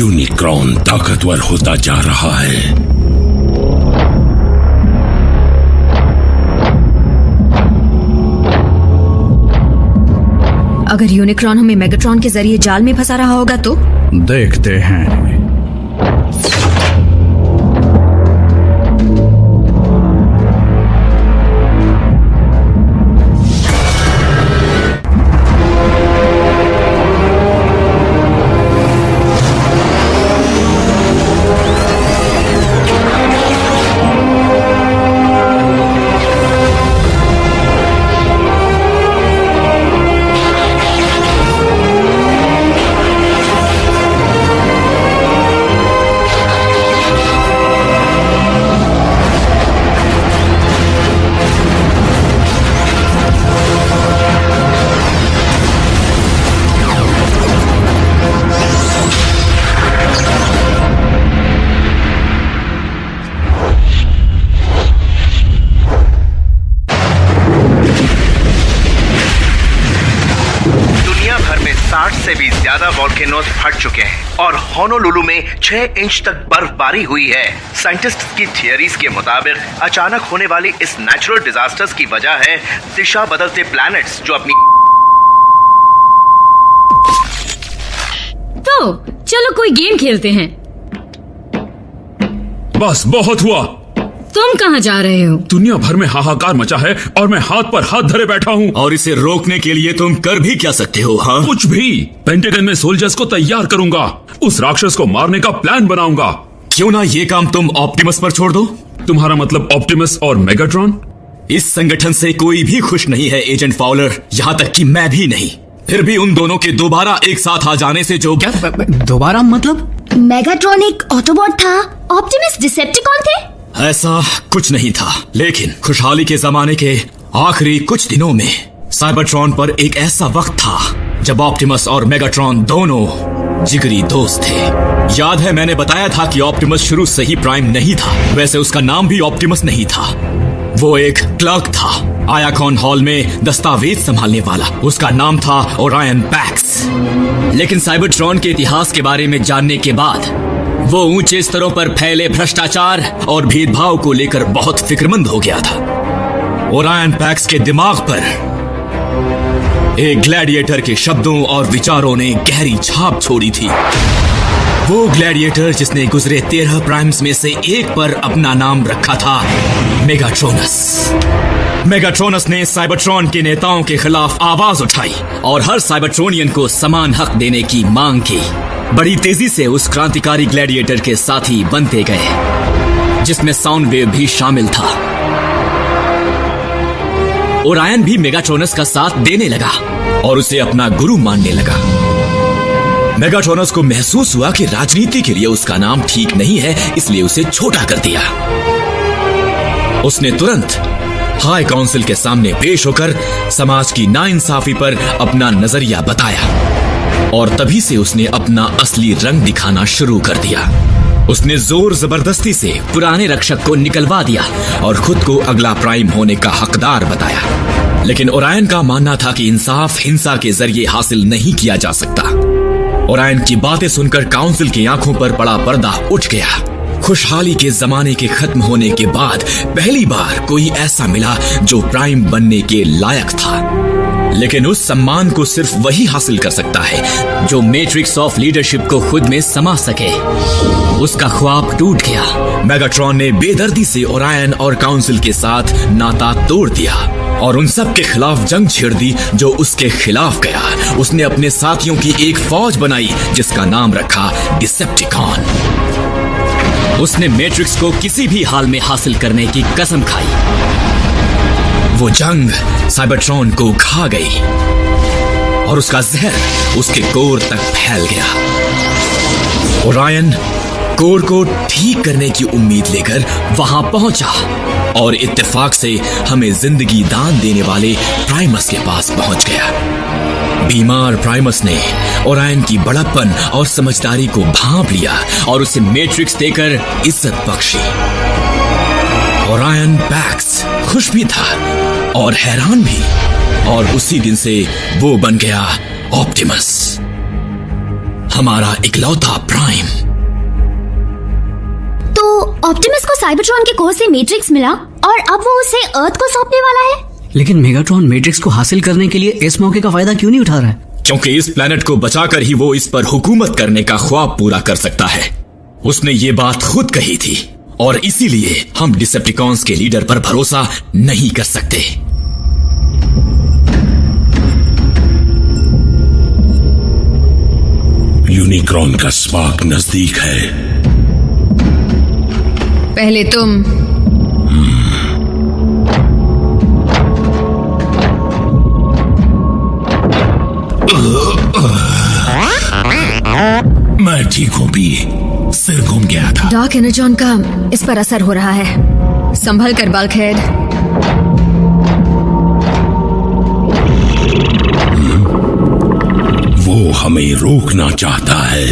Unicorn ताकतवर होता जा रहा है। अगर यूनिक्रॉन हमें मेगाट्रॉन के जरिए जाल में फंसा रहा होगा तो देखते हैं। से भी ज्यादा वॉल्केनोज फट चुके हैं और होनोलुलु में 6 इंच तक बर्फबारी हुई है। साइंटिस्ट्स की थियरीज के मुताबिक अचानक होने वाली इस नेचुरल डिजास्टर्स की वजह है दिशा बदलते प्लैनेट्स जो अपनी। तो चलो कोई गेम खेलते हैं। बस बहुत हुआ। तुम कहाँ जा रहे हो? दुनिया भर में हाहाकार मचा है और मैं हाथ पर हाथ धरे बैठा हूँ। और इसे रोकने के लिए तुम कर भी क्या सकते हो? हाँ, कुछ भी। पेंटागन में सोल्जर्स को तैयार करूंगा, उस राक्षस को मारने का प्लान बनाऊंगा। क्यों ना ये काम तुम ऑप्टिमस पर छोड़ दो? तुम्हारा मतलब ऑप्टिमस और मेगाट्रॉन? इस संगठन से कोई भी खुश नहीं है एजेंट फाउलर, यहाँ तक कि मैं भी नहीं। फिर भी उन दोनों के दोबारा एक साथ आ जाने से जो क्या दोबारा मतलब? मेगाट्रॉन एक ऑटोबॉट था, ऑप्टिमस डिसेप्टिकॉन थे। ऐसा कुछ नहीं था, लेकिन खुशहाली के जमाने के आखिरी कुछ दिनों में साइबरट्रॉन पर एक ऐसा वक्त था जब ऑप्टिमस और मेगाट्रॉन दोनों जिगरी दोस्त थे। याद है मैंने बताया था कि ऑप्टिमस शुरू से ही प्राइम नहीं था। वैसे उसका नाम भी ऑप्टिमस नहीं था, वो एक क्लर्क था, आयाकॉन हॉल में दस्तावेज संभालने वाला। उसका नाम था ओरायन पैक्स। लेकिन साइबरट्रॉन के इतिहास के बारे में जानने के बाद वो ऊंचे स्तरों पर फैले भ्रष्टाचार और भेदभाव को लेकर बहुत फिक्रमंद हो गया था। ओरायन पैक्स के दिमाग पर एक ग्लैडिएटर के शब्दों और विचारों ने गहरी छाप छोड़ी थी। वो ग्लैडिएटर जिसने गुजरे 13 प्राइम्स में से एक पर अपना नाम रखा था मेगाट्रोनस। मेगाट्रोनस ने साइबरट्रॉन के नेताओं के खिलाफ आवाज उठाई और हर साइबरट्रोनियन को समान हक देने की मांग की। बड़ी तेजी से उस क्रांतिकारी ग्लैडिएटर के साथी बनते गए, जिसमें साउंडवेव भी शामिल था। ओरायन भी मेगाट्रोनस का साथ देने लगा और उसे अपना गुरु मानने लगा। मेगाट्रोनस को महसूस हुआ कि राजनीति के लिए उसका नाम ठीक नहीं है, इसलिए उसे छोटा कर दिया। उसने तुरंत हाई काउंसिल के सामने पेश होकर समाज की नाइंसाफी पर अपना नजरिया बताया और तभी से उसने अपना असली रंग दिखाना शुरू कर दिया। उसने जोर जबरदस्ती से पुराने रक्षक को निकलवा दिया और खुद को अगला प्राइम होने का हकदार बताया। लेकिन ओरायन का मानना था कि इंसाफ हिंसा के जरिए हासिल नहीं किया जा सकता। ओरायन की बातें सुनकर काउंसिल की आंखों पर बड़ा पर्दा उठ गया। खुशहाली के जमाने के खत्म होने के बाद पहली बार कोई ऐसा मिला जो प्राइम बनने के लायक था। लेकिन उस सम्मान को सिर्फ वही हासिल कर सकता है जो मैट्रिक्स ऑफ लीडरशिप को खुद में समा सके। उसका ख्वाब टूट गया। मेगाट्रॉन ने बेदर्दी से ओरायन और काउंसिल के साथ नाता तोड़ दिया और उन सब के खिलाफ जंग छेड़ दी जो उसके खिलाफ गया। उसने अपने साथियों की एक फौज बनाई जिसका नाम रखा डिसेप्टिकॉन। उसने मैट्रिक्स को किसी भी हाल में हासिल करने की कसम खाई। वो जंग साइबरट्रॉन को खा गई और उसका जहर उसके कोर तक फैल गया। ओरायन कोर को ठीक करने की उम्मीद लेकर वहां पहुंचा और इत्तेफाक से हमें जिंदगी दान देने वाले प्राइमस के पास पहुंच गया। बीमार प्राइमस ने ओरायन की बड़प्पन और समझदारी को भांप लिया और उसे मैट्रिक्स देकर इज्जत बख्शी। ओरायन पैक्स खुश भी था और हैरान भी, और उसी दिन से वो बन गया ऑप्टिमस। हमारा इकलौता प्राइम। तो ऑप्टिमस को साइबरट्रॉन के कोर से मैट्रिक्स मिला और अब वो उसे अर्थ को सौंपने वाला है। लेकिन मेगाट्रॉन मैट्रिक्स को हासिल करने के लिए इस मौके का फायदा क्यों नहीं उठा रहा है? क्योंकि इस प्लेनेट को बचाकर ही वो इस पर हुकूमत करने का ख्वाब पूरा कर सकता है। उसने ये बात खुद कही थी और इसीलिए हम डिसेप्टिकॉन्स के लीडर पर भरोसा नहीं कर सकते। यूनिक्रॉन का स्पार्क नजदीक है। पहले तुम। मैं ठीक हूं भी, सिर घूम गया था। डार्क एनर्जॉन का इस पर असर हो रहा है। संभल कर बल्कहेड। वो हमें रोकना चाहता है।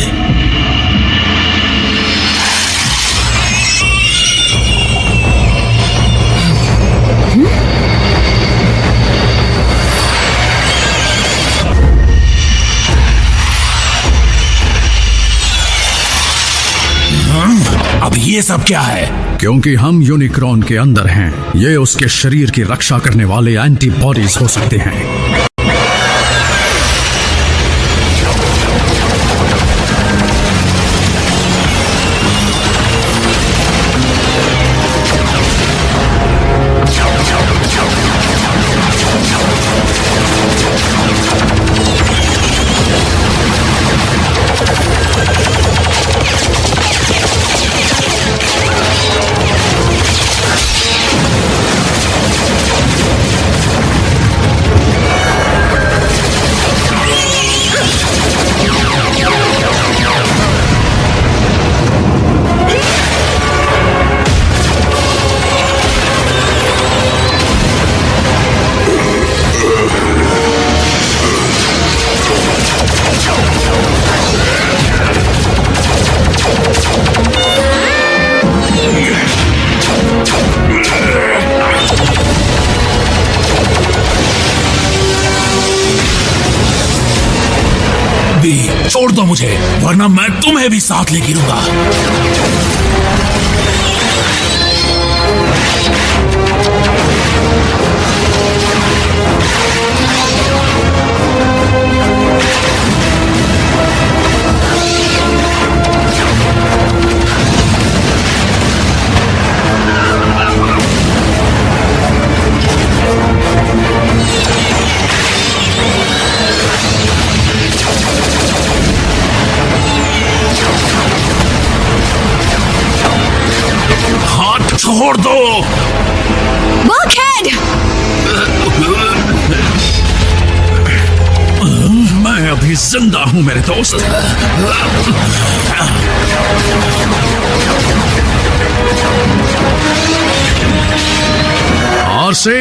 अब ये सब क्या है? क्योंकि हम यूनिक्रॉन के अंदर हैं, ये उसके शरीर की रक्षा करने वाले एंटीबॉडीज हो सकते हैं। छोड़ दो मुझे, वरना मैं तुम्हें भी साथ ले गिरूंगा। छोड़ दो बल्कहेड। मैं अभी जिंदा हूं मेरे दोस्त। आरसी,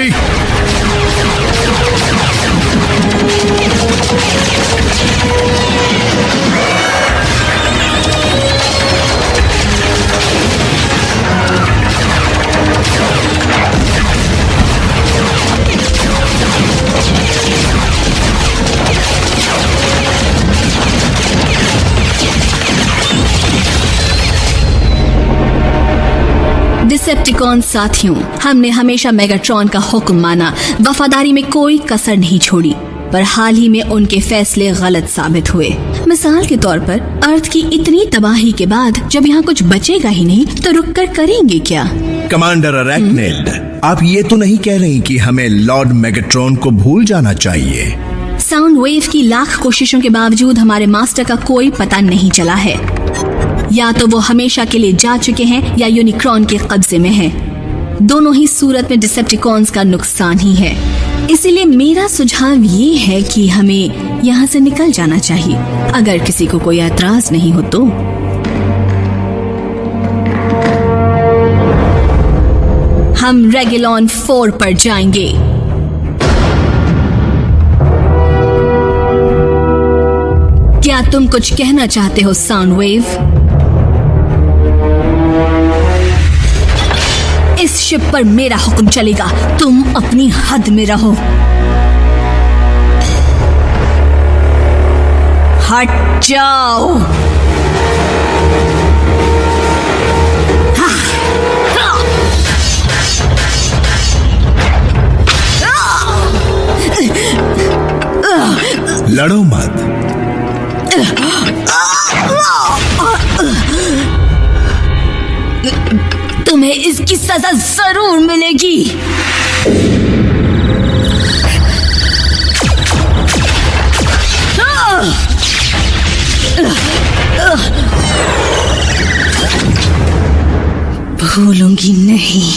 डिसेप्टिकॉन साथियों, हमने हमेशा मेगाट्रॉन का हुक्म माना, वफादारी में कोई कसर नहीं छोड़ी, पर हाल ही में उनके फैसले गलत साबित हुए। मिसाल के तौर पर अर्थ की इतनी तबाही के बाद जब यहाँ कुछ बचेगा ही नहीं तो रुक कर करेंगे क्या? कमांडर अरैक्निड, आप ये तो नहीं कह रही कि हमें लॉर्ड मेगाट्रॉन को भूल जाना चाहिए? साउंड वेव की लाख कोशिशों के बावजूद हमारे मास्टर का कोई पता नहीं चला है। या तो वो हमेशा के लिए जा चुके हैं या यूनिक्रॉन के कब्जे में हैं। दोनों ही सूरत में डिसेप्टिकॉन्स का नुकसान ही है। इसीलिए मेरा सुझाव ये है कि हमें यहाँ से निकल जाना चाहिए, अगर किसी को कोई एतराज नहीं हो तो। हम रेगिलॉन 4 पर जाएंगे। क्या तुम कुछ कहना चाहते हो साउंड वेव? इस शिप पर मेरा हुक्म चलेगा, तुम अपनी हद में रहो। हट जाओ। लड़ो मत। तुम्हें इसकी सजा जरूर मिलेगी। भूलूंगी नहीं।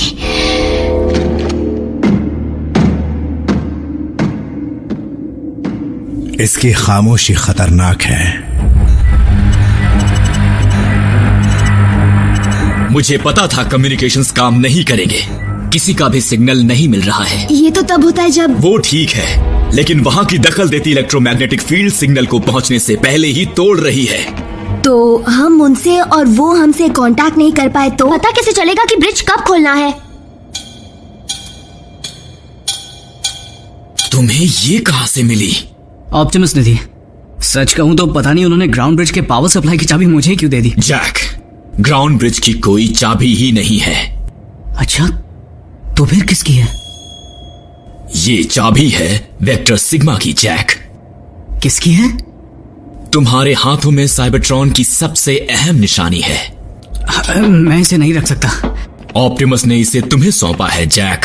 इसकी खामोशी खतरनाक है। मुझे पता था कम्युनिकेशंस काम नहीं करेंगे। किसी का भी सिग्नल नहीं मिल रहा है। ये तो तब होता है जब वो ठीक है, लेकिन वहां की दखल देती इलेक्ट्रोमैग्नेटिक फील्ड सिग्नल को पहुंचने से पहले ही तोड़ रही है। तो हम उनसे और वो हमसे कांटेक्ट नहीं कर पाए तो पता कैसे चलेगा कि ब्रिज कब खोलना है? तुम्हें ये कहां से मिली? ऑप्टिमस ने दी। सच कहूं तो पता नहीं उन्होंने ग्राउंड ब्रिज के पावर सप्लाई की चाबी मुझे क्यों दे दी। जैक, ग्राउंड ब्रिज की कोई चाबी ही नहीं है। अच्छा, तो फिर किसकी है? ये चाबी है वेक्टर सिग्मा की। जैक, किसकी है? तुम्हारे हाथों में साइबरट्रॉन की सबसे अहम निशानी है। मैं इसे नहीं रख सकता। ऑप्टिमस ने इसे तुम्हें सौंपा है जैक।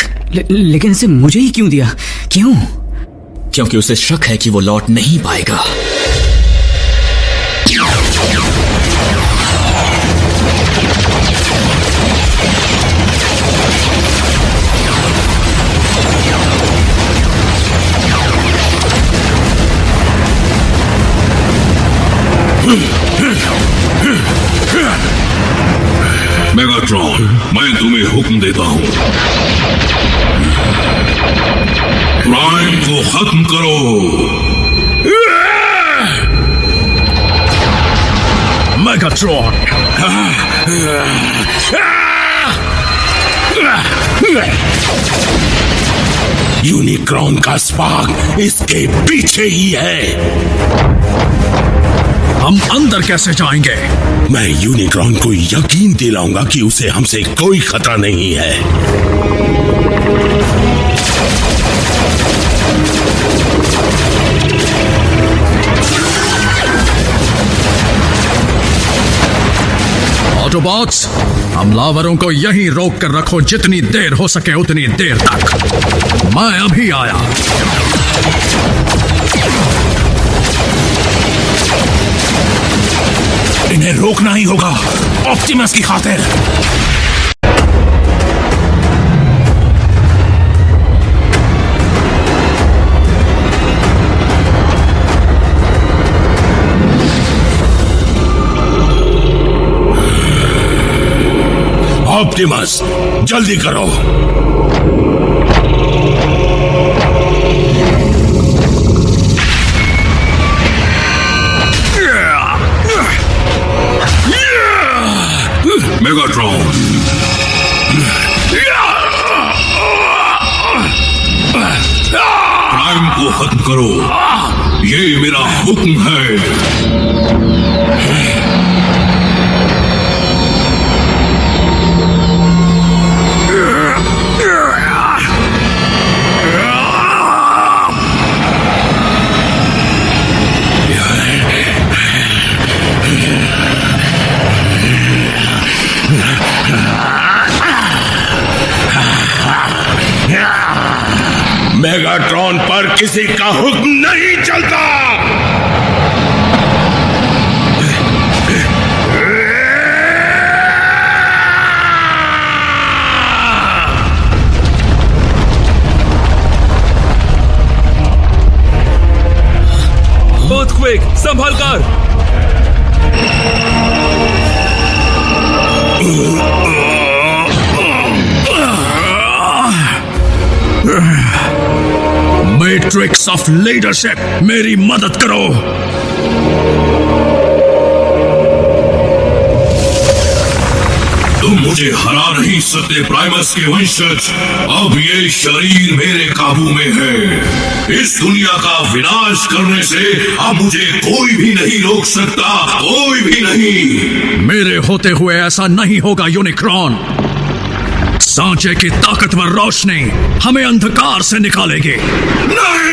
लेकिन इसे मुझे ही क्यों दिया? क्यों? क्योंकि उसे शक है कि वो लौट नहीं पाएगा। मेगाट्रॉन, मैं तुम्हें हुक्म देता हूं, प्राइम को खत्म करो। मेगाट्रॉन, यूनिक्रॉन का स्पार्क इसके पीछे ही है। हम अंदर कैसे जाएंगे? मैं यूनिक्रॉन को यकीन दिलाऊंगा कि उसे हमसे कोई खतरा नहीं है। ऑटोबॉट्स, हमलावरों को यहीं रोक कर रखो। जितनी देर हो सके उतनी देर तक। मैं अभी आया। इन्हें रोकना ही होगा, ऑप्टिमस की खातिर। ऑप्टिमस, जल्दी करो। मेगाट्रॉन, प्राइम को खत्म करो, ये मेरा हुक्म है। मेगाट्रॉन पर किसी का हुक्म नहीं चलता। क्विक, संभल कर। मैट्रिक्स ऑफ लीडरशिप, मेरी मदद करो। तुम मुझे हरा नहीं सकते प्राइमस के वंशज। अब ये शरीर मेरे काबू में है। इस दुनिया का विनाश करने से अब मुझे कोई भी नहीं रोक सकता, कोई भी नहीं। मेरे होते हुए ऐसा नहीं होगा यूनिक्रॉन। सांचे की ताकतवर रोशनी हमें अंधकार से निकालेगी। नहीं!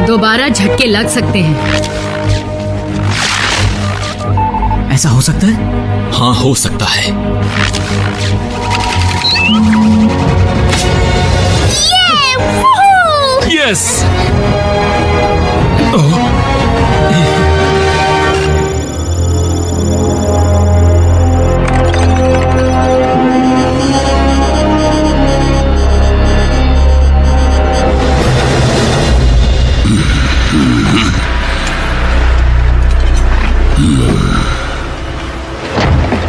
दोबारा झटके लग सकते हैं। ऐसा हो सकता है? हाँ, हो सकता है। यस!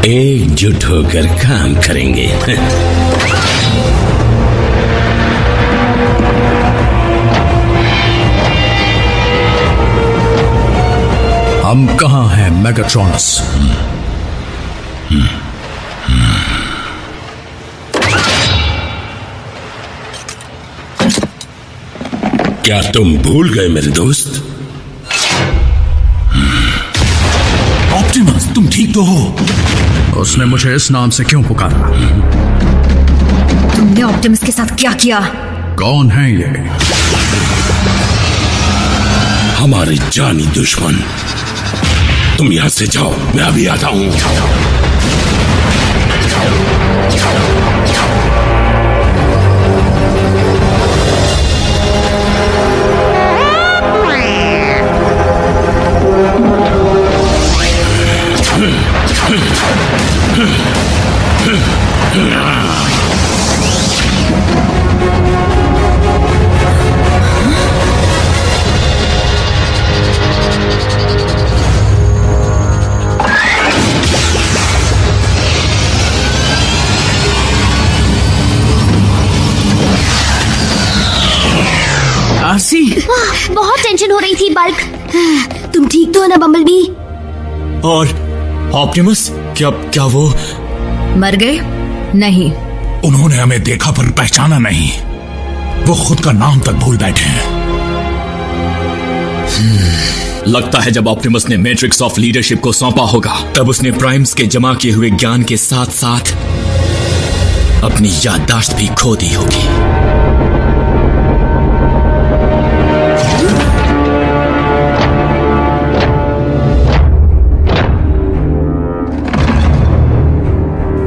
एकजुट होकर काम करेंगे। हम कहां हैं मेगाट्रॉनस? क्या तुम भूल गए मेरे दोस्त? ऑप्टिमस, तुम ठीक तो हो? उसने मुझे इस नाम से क्यों पुकारा? तुमने ऑप्टिमस के साथ क्या किया? कौन है ये? हमारे जानी दुश्मन। तुम यहां से जाओ, मैं अभी आता हूं। आरसी, बहुत टेंशन हो रही थी बल्क। तुम ठीक तो हो ना बम्बलबी? और ऑप्टिमस, क्या वो मर गए? नहीं, उन्होंने हमें देखा पर पहचाना नहीं। वो खुद का नाम तक भूल बैठे हैं। लगता है जब ऑप्टिमस ने मैट्रिक्स ऑफ लीडरशिप को सौंपा होगा, तब उसने प्राइम्स के जमा किए हुए ज्ञान के साथ साथ अपनी याददाश्त भी खो दी होगी।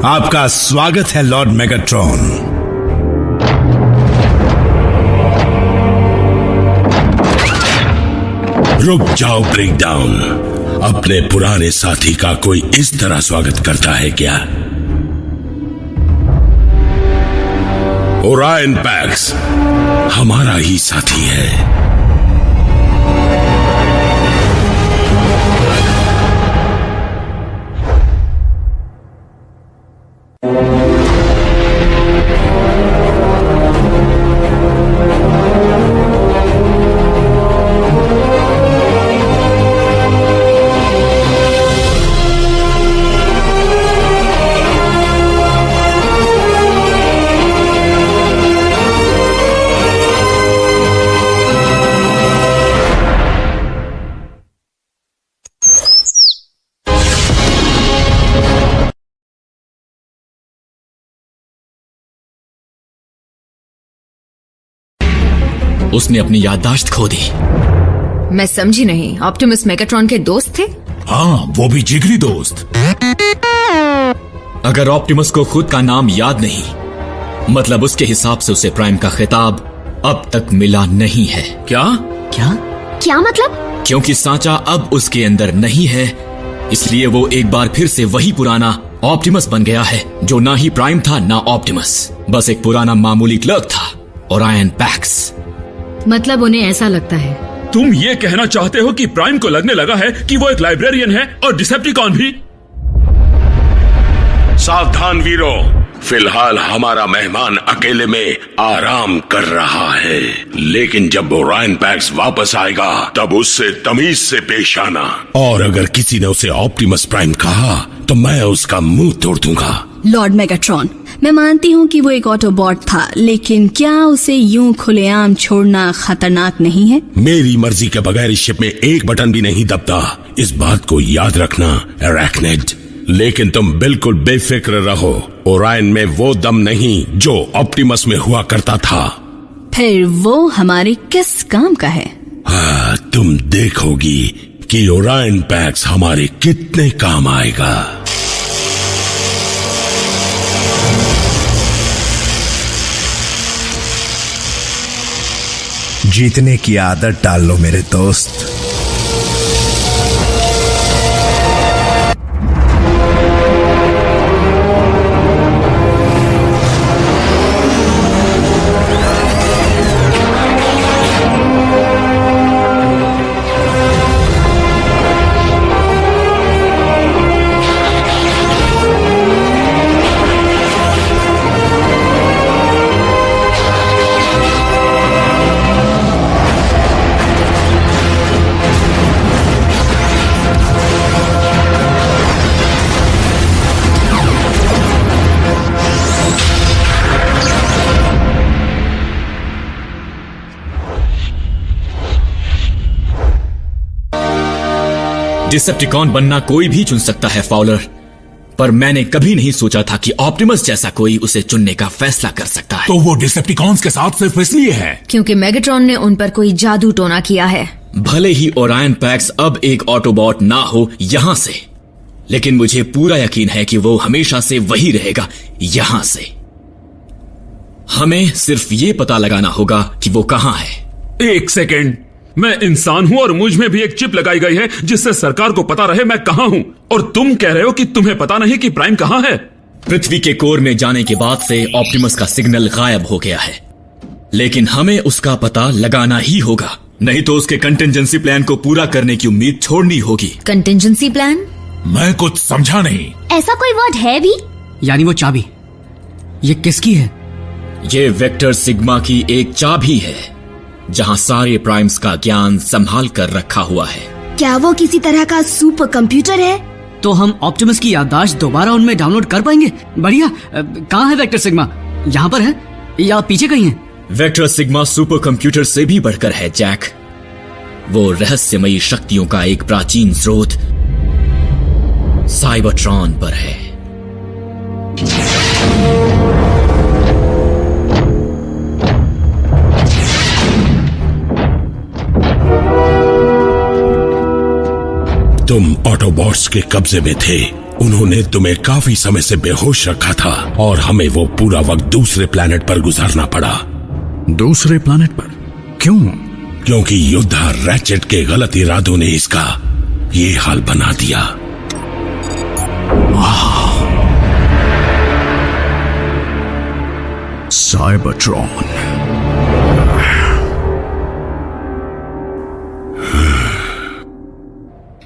आपका स्वागत है लॉर्ड मेगाट्रॉन। रुक जाओ ब्रेकडाउन। अपने पुराने साथी का कोई इस तरह स्वागत करता है क्या? ओरायन पैक्स हमारा ही साथी है। उसने अपनी याददाश्त खो दी। मैं समझी नहीं, ऑप्टिमस मेगाट्रॉन के दोस्त थे? हाँ, वो भी जिगरी दोस्त। अगर ऑप्टिमस को खुद का नाम याद नहीं, मतलब उसके हिसाब से उसे प्राइम का खिताब अब तक मिला नहीं है। क्या? क्या मतलब? क्योंकि सांचा अब उसके अंदर नहीं है, इसलिए वो एक बार फिर से वही पुराना ऑप्टिमस बन गया है, जो ना ही प्राइम था ना ऑप्टिमस, बस एक पुराना मामूली क्लर्क था, ओरायन पैक्स। मतलब उन्हें ऐसा लगता है। तुम ये कहना चाहते हो कि प्राइम को लगने लगा है कि वो एक लाइब्रेरियन है और डिसेप्टिकॉन भी? सावधान वीरो, फिलहाल हमारा मेहमान अकेले में आराम कर रहा है, लेकिन जब ओरायन पैक्स वापस आएगा तब उससे तमीज से पेश आना, और अगर किसी ने उसे ऑप्टिमस प्राइम कहा तो मैं उसका मुंह तोड़ दूंगा। लॉर्ड मेगाट्रॉन, मैं मानती हूँ कि वो एक ऑटोबॉट था, लेकिन क्या उसे यूं खुलेआम छोड़ना खतरनाक नहीं है? मेरी मर्जी के बगैर इस शिप में एक बटन भी नहीं दबता, इस बात को याद रखना अरैक्निड। लेकिन तुम बिल्कुल बेफिक्र रहो, ओरायन में वो दम नहीं जो ऑप्टिमस में हुआ करता था। फिर वो हमारे किस काम का है? हाँ, तुम देखोगी कि ओरायन पैक्स हमारे कितने काम आएगा। जीतने की आदत डाल लो मेरे दोस्त। डिसेप्टिकॉन बनना कोई भी चुन सकता है फाउलर, पर मैंने कभी नहीं सोचा था कि ऑप्टिमस जैसा कोई उसे चुनने का फैसला कर सकता है। तो वो डिसेप्टिकॉन्स के साथ सिर्फ इसलिए है क्योंकि मेगाट्रॉन ने उन पर कोई जादू टोना किया है। भले ही ओरायन पैक्स अब एक ऑटोबॉट ना हो यहां से, लेकिन मुझे पूरा यकीन है कि वो हमेशा से वही रहेगा यहां से। हमें सिर्फ ये पता लगाना होगा कि वो कहां है। एक सेकेंड, मैं इंसान हूं और मुझ में भी एक चिप लगाई गई है जिससे सरकार को पता रहे मैं कहां हूं, और तुम कह रहे हो कि तुम्हें पता नहीं कि प्राइम कहां है। पृथ्वी के कोर में जाने के बाद से ऑप्टिमस का सिग्नल गायब हो गया है, लेकिन हमें उसका पता लगाना ही होगा, नहीं तो उसके कंटिजेंसी प्लान को पूरा करने की उम्मीद छोड़नी होगी। Contingency plan? मैं कुछ समझा नहीं। ऐसा कोई वर्ड है भी? यानी वो चाबी, ये किसकी है? ये वेक्टर सिग्मा की एक चाबी है, जहां सारे प्राइम्स का ज्ञान संभाल कर रखा हुआ है। क्या वो किसी तरह का सुपर कंप्यूटर है? तो हम ऑप्टिमस की याददाश्त दोबारा उनमें डाउनलोड कर पाएंगे? बढ़िया। कहाँ है वेक्टर सिग्मा? यहाँ पर है या पीछे कहीं है? वेक्टर सिग्मा सुपर कंप्यूटर से भी बढ़कर है जैक। वो रहस्यमयी शक्तियों का एक प्राचीन स्रोत साइबरट्रॉन पर है। तुम ऑटोबॉट्स के कब्जे में थे, उन्होंने तुम्हें काफी समय से बेहोश रखा था और हमें वो पूरा वक्त दूसरे प्लेनेट पर गुजारना पड़ा। दूसरे प्लेनेट पर? क्यों? क्योंकि योद्धा रैचेट के गलत इरादों ने इसका ये हाल बना दिया। साइबरट्रॉन।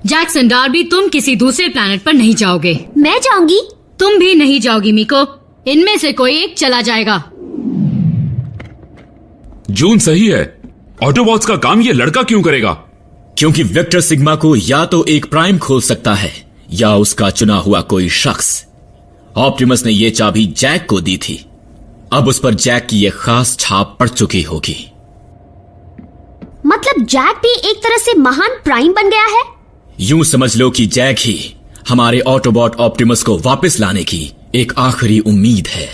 जैक्सन डार्बी, तुम किसी दूसरे प्लैनेट पर नहीं जाओगे। मैं जाऊंगी। तुम भी नहीं जाओगी मिको, इनमें से कोई एक चला जाएगा। जून सही है, ऑटोबॉट्स का काम ये लड़का क्यों करेगा? क्योंकि वेक्टर सिग्मा को या तो एक प्राइम खोल सकता है या उसका चुना हुआ कोई शख्स। ऑप्टिमस ने ये चाबी जैक को दी थी, अब उस पर जैक की ये खास छाप पड़ चुकी होगी। मतलब जैक भी एक तरह से महान प्राइम बन गया है? यूं समझ लो कि जैक ही हमारे ऑटोबॉट ऑप्टिमस को वापस लाने की एक आखिरी उम्मीद है।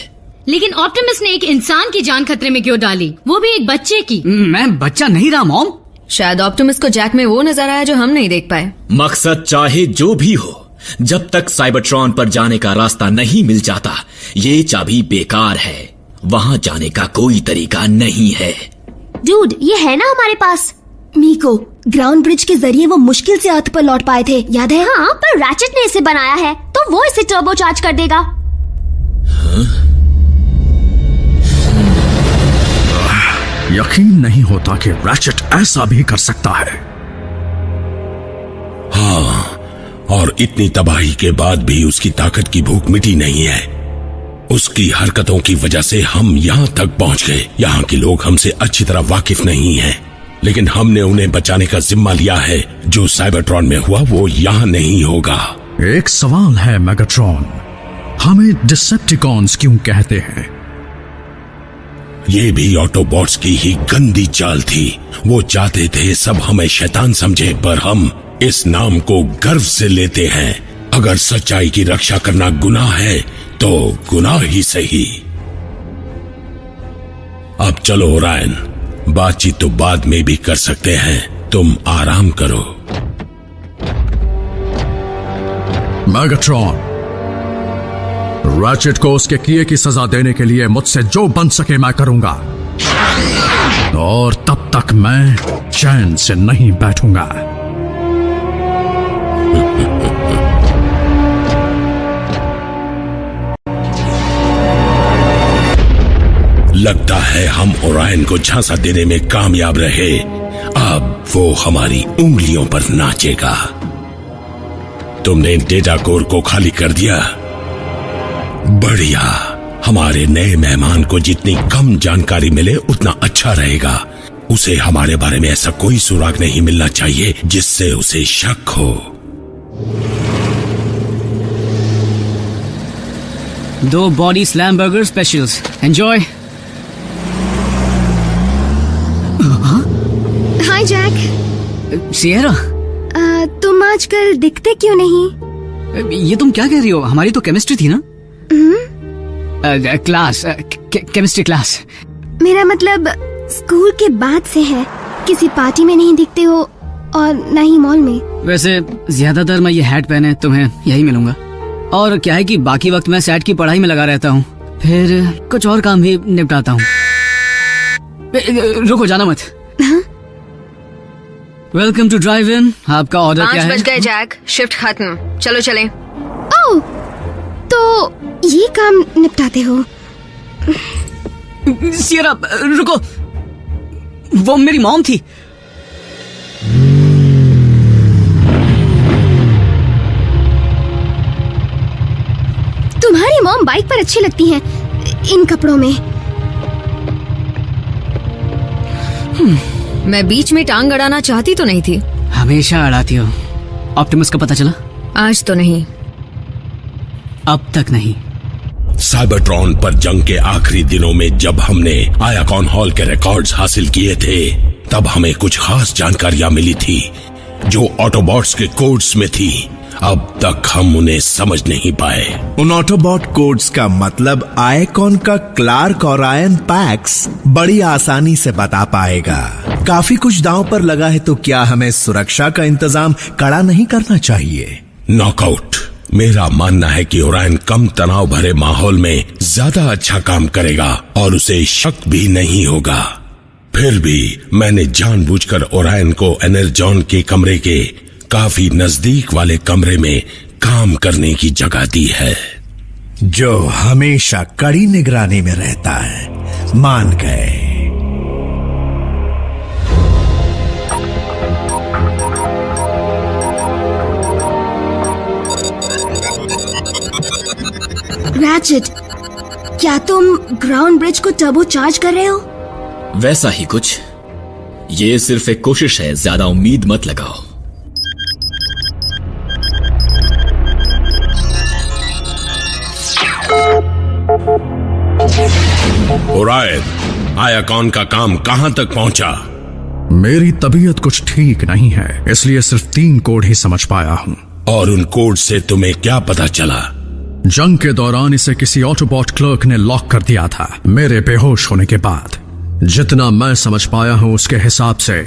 लेकिन ऑप्टिमस ने एक इंसान की जान खतरे में क्यों डाली, वो भी एक बच्चे की? मैं बच्चा नहीं रहा मॉम। शायद ऑप्टिमस को जैक में वो नजर आया जो हम नहीं देख पाए। मकसद चाहे जो भी हो, जब तक साइबरट्रॉन पर जाने का रास्ता नहीं मिल जाता, ये चाबी बेकार है। वहां जाने का कोई तरीका नहीं है। डूड, ये है ना हमारे पास। मीको, ग्राउंड ब्रिज के जरिए वो मुश्किल से अर्थ पर लौट पाए थे, याद है? हाँ, पर रैचेट ने इसे बनाया है, तो वो इसे टर्बो चार्ज कर देगा। यकीन नहीं होता कि रैचेट ऐसा भी कर सकता है। हाँ, और इतनी तबाही के बाद भी उसकी ताकत की भूख मिटी नहीं है। उसकी हरकतों की वजह से हम यहाँ तक पहुँच गए। यहाँ के लोग हमसे अच्छी तरह वाकिफ नहीं हैं, लेकिन हमने उन्हें बचाने का जिम्मा लिया है। जो साइबरट्रॉन में हुआ वो यहाँ नहीं होगा। एक सवाल है मेगाट्रॉन, हमें डिसेप्टिकॉन्स क्यों कहते हैं? ये भी ऑटोबॉट्स की ही गंदी चाल थी। वो चाहते थे सब हमें शैतान समझे, पर हम इस नाम को गर्व से लेते हैं। अगर सच्चाई की रक्षा करना गुनाह है तो गुनाह ही सही। अब चलो ओरायन, बातचीत तो बाद में भी कर सकते हैं, तुम आराम करो। मेगाट्रॉन, रैचेट को उसके किए की सजा देने के लिए मुझसे जो बन सके मैं करूंगा, और तब तक मैं चैन से नहीं बैठूंगा। लगता है हम ओरायन को झांसा देने में कामयाब रहे। अब वो हमारी उंगलियों पर नाचेगा। तुमने डेटा कोर को खाली कर दिया? बढ़िया। हमारे नए मेहमान को जितनी कम जानकारी मिले उतना अच्छा रहेगा। उसे हमारे बारे में ऐसा कोई सुराग नहीं मिलना चाहिए जिससे उसे शक हो। 2 body slam burger specials, enjoy. Hi Jack. Sierra, तुम आजकल दिखते क्यों नहीं? ये तुम क्या कह रही हो? हमारी तो केमिस्ट्री थी ना? Class, chemistry class. मेरा मतलब स्कूल के बाद से है। किसी पार्टी में नहीं दिखते हो और न ही मॉल में। वैसे ज्यादातर मैं ये हैट पहने तुम्हें यही मिलूंगा। और क्या है कि बाकी वक्त मैं सेट की पढ़ाई में लगा रहता हूँ, फिर कुछ और काम भी निपटाता हूँ। रुको, जाना मत। Welcome to drive in. आपका ऑर्डर क्या है? 5 बज गए जैक, शिफ्ट खत्म, चलो चलें। ओह, तो ये काम निपटाते हो? सियरा, रुको, वो मेरी मॉम थी। तुम्हारी मॉम बाइक पर अच्छी लगती हैं इन कपड़ों में। मैं बीच में टांग अड़ाना चाहती तो नहीं थी। हमेशा अड़ाती हो। ऑप्टिमस का पता चला? आज तो नहीं। अब तक नहीं। साइबरट्रॉन पर जंग के आखिरी दिनों में जब हमने आयाकॉन हॉल के रिकॉर्ड्स हासिल किए थे, तब हमें कुछ खास जानकारियां मिली थी जो ऑटोबॉट्स के कोड्स में थी। अब तक हम उन्हें समझ नहीं पाए। उन ऑटोबॉट कोड्स का मतलब आयकॉन का क्लार्क और आयन पैक्स बड़ी आसानी से बता पाएगा। काफी कुछ दांव पर लगा है, तो क्या हमें सुरक्षा का इंतजाम कड़ा नहीं करना चाहिए? नॉकआउट। मेरा मानना है कि ओरायन कम तनाव भरे माहौल में ज्यादा अच्छा काम करेगा और उसे शक भी नहीं होगा। फिर भी मैंने जानबूझकर ओरायन को एनर्जॉन के कमरे के काफी नजदीक वाले कमरे में काम करने की जगह दी है, जो हमेशा कड़ी निगरानी में रहता है। मान गए। रैचेट, क्या तुम ग्राउंड ब्रिज को टर्बो चार्ज कर रहे हो? वैसा ही कुछ। ये सिर्फ एक कोशिश है, ज्यादा उम्मीद मत लगाओ। ओरायन, आयाकॉन का काम कहां तक पहुंचा? मेरी तबीयत कुछ ठीक नहीं है, इसलिए सिर्फ 3 कोड ही समझ पाया हूँ। और उन कोड से तुम्हें क्या पता चला? जंग के दौरान इसे किसी ऑटोबॉट क्लर्क ने लॉक कर दिया था मेरे बेहोश होने के बाद। जितना मैं समझ पाया हूं उसके हिसाब से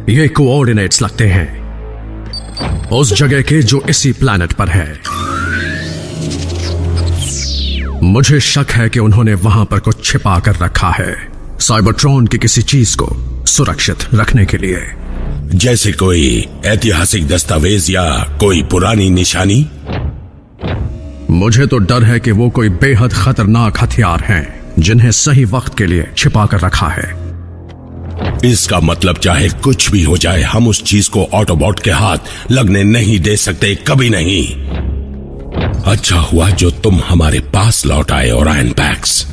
ये कोऑर्डिनेट्स लगते हैं उस जगह के जो इसी प्लैनेट पर है। मुझे शक है कि उन्होंने वहां पर कुछ छिपा कर रखा है साइबरट्रॉन की किसी चीज को सुरक्षित रखने के लिए। जैसे कोई ऐतिहासिक दस्तावेज या कोई पुरानी निशानी। मुझे तो डर है कि वो कोई बेहद खतरनाक हथियार हैं जिन्हें सही वक्त के लिए छिपा कर रखा है। इसका मतलब चाहे कुछ भी हो जाए हम उस चीज को ऑटोबॉट के हाथ लगने नहीं दे सकते, कभी नहीं। अच्छा हुआ जो तुम हमारे पास लौट आए ओरायन पैक्स।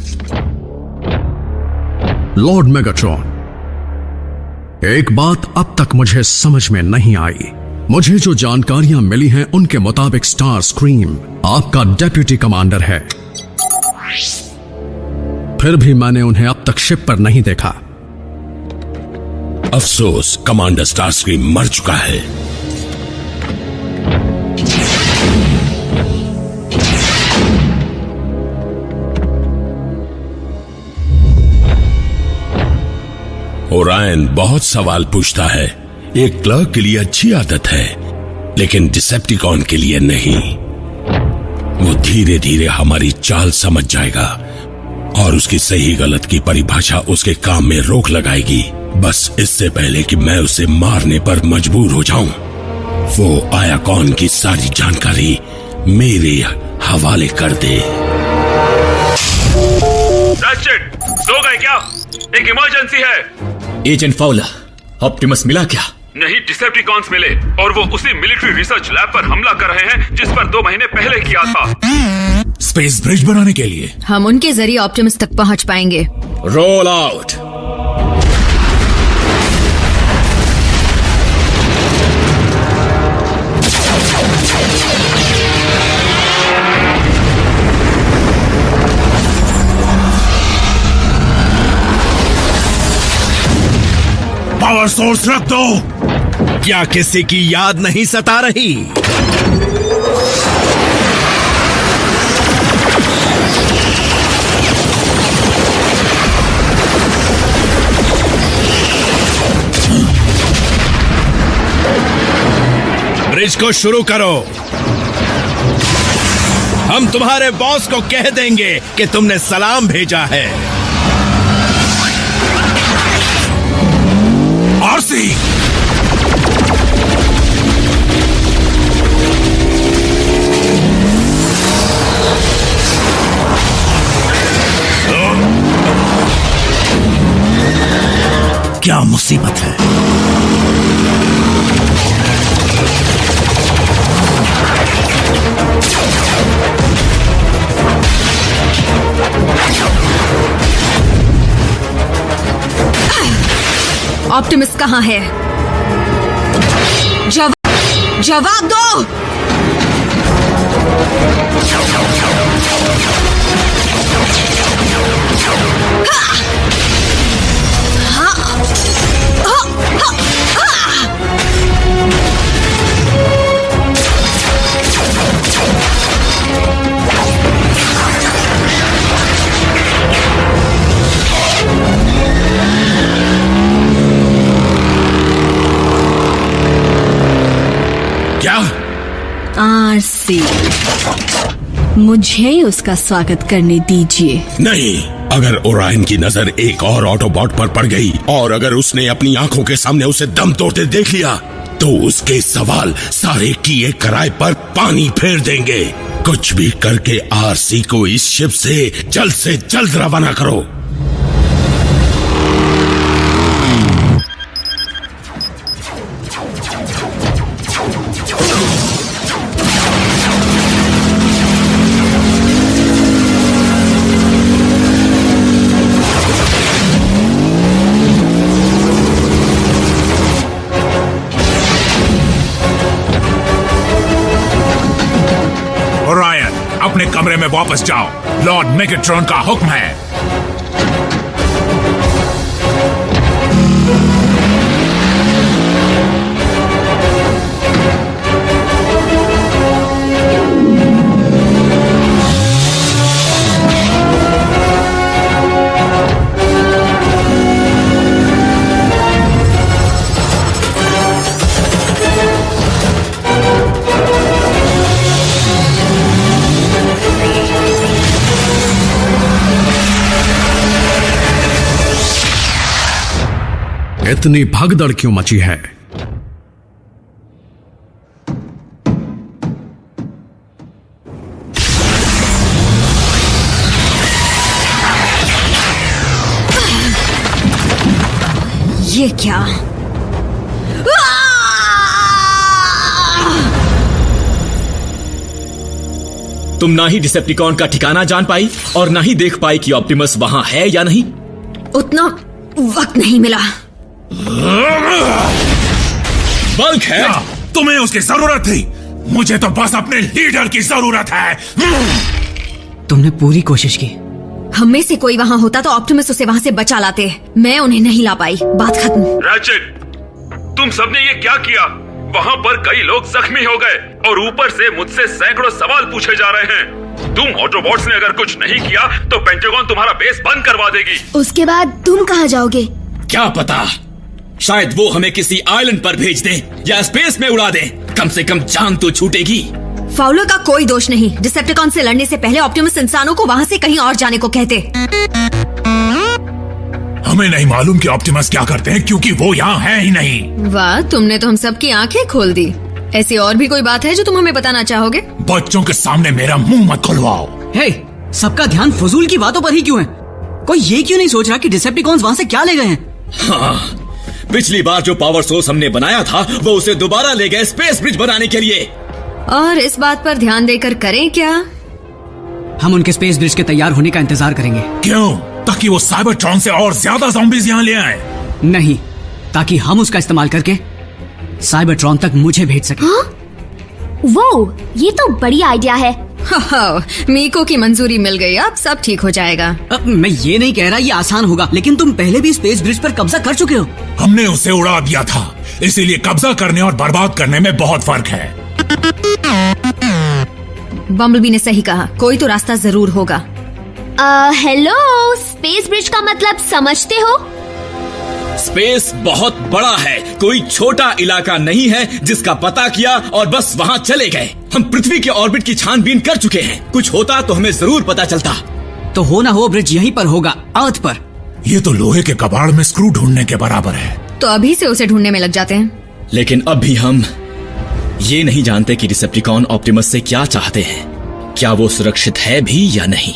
लॉर्ड मेगाट्रॉन, एक बात अब तक मुझे समझ में नहीं आई। मुझे जो जानकारियां मिली हैं उनके मुताबिक स्टार स्क्रीम आपका डेप्यूटी कमांडर है, फिर भी मैंने उन्हें अब तक शिप पर नहीं देखा। अफसोस, कमांडर स्टार स्क्रीम मर चुका है। ओरायन बहुत सवाल पूछता है। एक क्लर्क के लिए अच्छी आदत है, लेकिन डिसेप्टिकॉन के लिए नहीं। वो धीरे धीरे हमारी चाल समझ जाएगा और उसकी सही गलत की परिभाषा उसके काम में रोक लगाएगी, बस इससे पहले कि मैं उसे मारने पर मजबूर हो जाऊं। वो आयाकॉन की सारी जानकारी मेरे हवाले कर दे। सो गए क्या? एक इमरजेंसी है। एजेंट फाउलर, ऑप्टिमस मिला क्या? नहीं, डिसेप्टिकॉन्स मिले और वो उसी मिलिट्री रिसर्च लैब पर हमला कर रहे हैं जिस पर 2 महीने पहले किया था। स्पेस ब्रिज बनाने के लिए हम उनके जरिए ऑप्टिमस तक पहुंच पाएंगे। Roll out. पावर सोर्स रख दो। क्या किसी की याद नहीं सता रही? ब्रिज को शुरू करो। हम तुम्हारे बॉस को कह देंगे कि तुमने सलाम भेजा है। आरसी, क्या मुसीबत है? ऑप्टिमस कहाँ है? जवाब दो। क्या? आरसी, मुझे उसका स्वागत करने दीजिए। नहीं, अगर ओरायन की नजर एक और ऑटोबॉट पर पड़ गई और अगर उसने अपनी आंखों के सामने उसे दम तोड़ते देख लिया तो उसके सवाल सारे किए कराए पर पानी फेर देंगे। कुछ भी करके आरसी को इस शिप से जल्द रवाना करो। ओरायन, अपने कमरे में वापस जाओ। लॉर्ड मेगाट्रॉन का हुक्म है। इतनी भगदड़ क्यों मची है? ये क्या? तुम ना ही डिसेप्टिकॉन का ठिकाना जान पाई और ना ही देख पाई कि ऑप्टिमस वहां है या नहीं। उतना वक्त नहीं मिला। बल्क है। तुम्हें उसकी जरूरत थी, मुझे तो बस अपने लीडर की जरूरत है। तुमने पूरी कोशिश की। हम में से कोई वहाँ होता तो ऑप्टिमस उसे वहाँ से बचा लाते। मैं उन्हें नहीं ला पाई। बात खत्म। रैचेट, तुम सबने ये क्या किया? वहाँ पर कई लोग जख्मी हो गए और ऊपर से मुझसे सैकड़ों सवाल पूछे जा रहे हैं। तुम ऑटोबॉट्स ने अगर कुछ नहीं किया तो पेंटागन तुम्हारा बेस बंद करवा देगी। उसके बाद तुम कहाँ जाओगे? क्या पता, शायद वो हमें किसी आइलैंड पर भेज दें या स्पेस में उड़ा दें। कम से कम जान तो छूटेगी। फाउलर का कोई दोष नहीं। डिसेप्टिकॉन से लड़ने से पहले ऑप्टिमस इंसानों को वहाँ से कहीं और जाने को कहते। हमें नहीं मालूम कि ऑप्टिमस क्या करते हैं क्योंकि वो यहाँ है ही नहीं। वाह, तुमने तो हम सबकी आंखें खोल दी। ऐसी और भी कोई बात है जो तुम हमें बताना चाहोगे? बच्चों के सामने मेरा मुंह मत खुलवाओ। हे, सबका ध्यान फजूल की बातों पर ही क्यों है? कोई ये क्यों नहीं सोच रहा कि डिसेप्टिकॉन्स वहाँ से क्या ले गए हैं? हाँ, पिछली बार जो पावर सोर्स हमने बनाया था वो उसे दोबारा ले गए स्पेस ब्रिज बनाने के लिए। और इस बात पर ध्यान देकर करें क्या? हम उनके स्पेस ब्रिज के तैयार होने का इंतजार करेंगे। क्यों? ताकि वो साइबरट्रॉन से और ज्यादा ज़ॉम्बीज़ यहाँ ले आए? नहीं, ताकि हम उसका इस्तेमाल करके साइबरट्रॉन तक मुझे भेज सके। हाँ? वो, ये तो बड़ी आइडिया है। मीको की मंजूरी मिल गई, अब सब ठीक हो जाएगा। मैं ये नहीं कह रहा ये आसान होगा, लेकिन तुम पहले भी स्पेस ब्रिज पर कब्जा कर चुके हो। हमने उसे उड़ा दिया था, इसीलिए कब्जा करने और बर्बाद करने में बहुत फर्क है। बम्बलबी ने सही कहा, कोई तो रास्ता जरूर होगा। हेलो, स्पेस ब्रिज का मतलब समझते हो? स्पेस बहुत बड़ा है, कोई छोटा इलाका नहीं है जिसका पता किया और बस वहाँ चले गए। हम पृथ्वी के ऑर्बिट की छानबीन कर चुके हैं। कुछ होता तो हमें जरूर पता चलता। तो हो ना हो ब्रिज यहीं पर होगा, अर्थ पर। ये तो लोहे के कबाड़ में स्क्रू ढूंढने के बराबर है। तो अभी से उसे ढूंढने में लग जाते हैं। लेकिन अब भी हम ये नहीं जानते कि डिसेप्टिकॉन ऑप्टिमस से क्या चाहते हैं। क्या वो सुरक्षित है भी या नहीं।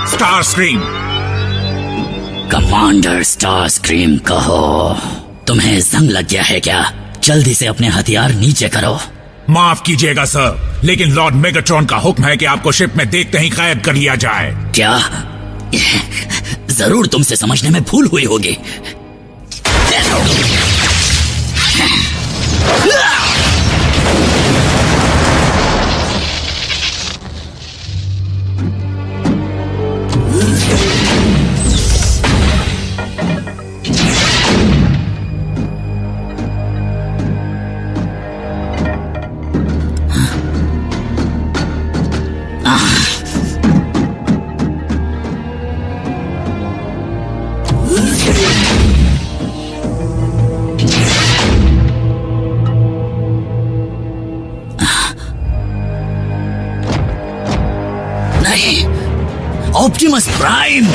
Star scream. Commander star scream कहो, तुम्हें जंग लग गया है क्या? जल्दी से अपने हथियार नीचे करो। माफ कीजिएगा सर, लेकिन लॉर्ड मेगाट्रॉन का हुक्म है कि आपको शिप में देखते ही कैद कर लिया जाए। क्या? जरूर तुमसे समझने में भूल हुई होगी। नहीं, ऑप्टिमस प्राइम।